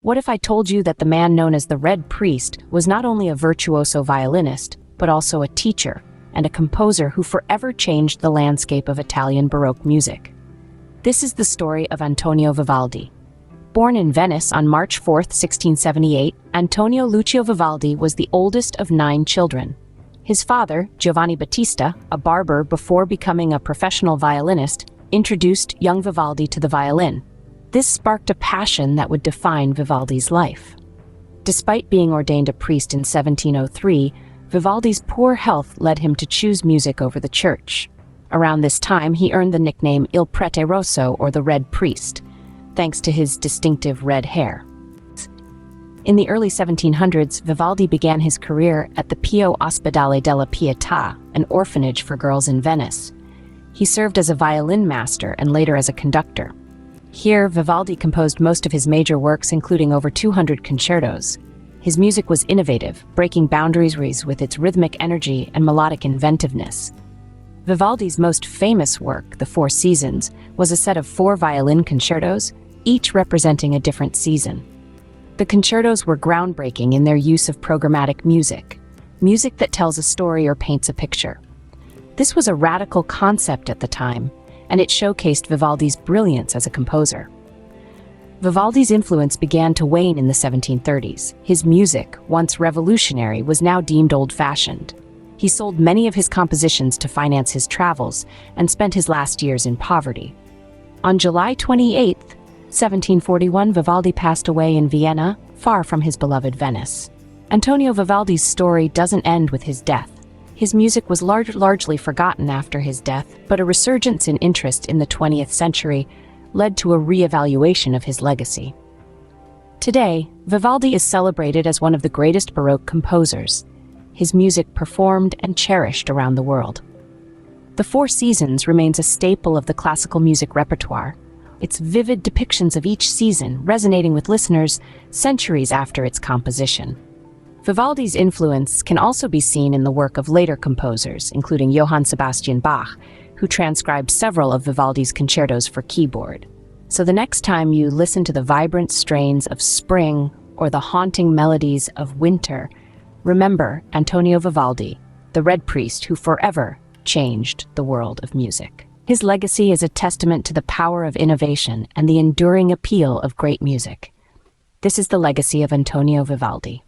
What if I told you that the man known as the Red Priest was not only a virtuoso violinist, but also a teacher and a composer who forever changed the landscape of Italian Baroque music? This is the story of Antonio Vivaldi. Born in Venice on March 4, 1678, Antonio Lucio Vivaldi was the oldest of 9 children. His father, Giovanni Battista, a barber before becoming a professional violinist, introduced young Vivaldi to the violin. This sparked a passion that would define Vivaldi's life. Despite being ordained a priest in 1703, Vivaldi's poor health led him to choose music over the church. Around this time, he earned the nickname Il Prete Rosso, or the Red Priest, thanks to his distinctive red hair. In the early 1700s, Vivaldi began his career at the Pio Ospedale della Pietà, an orphanage for girls in Venice. He served as a violin master and later as a conductor. Here, Vivaldi composed most of his major works, including over 200 concertos. His music was innovative, breaking boundaries with its rhythmic energy and melodic inventiveness. Vivaldi's most famous work, The Four Seasons, was a set of 4 violin concertos, each representing a different season. The concertos were groundbreaking in their use of programmatic music that tells a story or paints a picture. This was a radical concept at the time, and it showcased Vivaldi's brilliance as a composer. Vivaldi's influence began to wane in the 1730s. His music, once revolutionary, was now deemed old-fashioned. He sold many of his compositions to finance his travels and spent his last years in poverty. On July 28, 1741, Vivaldi passed away in Vienna, far from his beloved Venice. Antonio Vivaldi's story doesn't end with his death. His music was largely forgotten after his death, but a resurgence in interest in the 20th century led to a re-evaluation of his legacy. Today, Vivaldi is celebrated as one of the greatest Baroque composers. His music performed and cherished around the world. The Four Seasons remains a staple of the classical music repertoire, its vivid depictions of each season resonating with listeners centuries after its composition. Vivaldi's influence can also be seen in the work of later composers, including Johann Sebastian Bach, who transcribed several of Vivaldi's concertos for keyboard. So the next time you listen to the vibrant strains of spring or the haunting melodies of winter, remember Antonio Vivaldi, the Red Priest who forever changed the world of music. His legacy is a testament to the power of innovation and the enduring appeal of great music. This is the legacy of Antonio Vivaldi.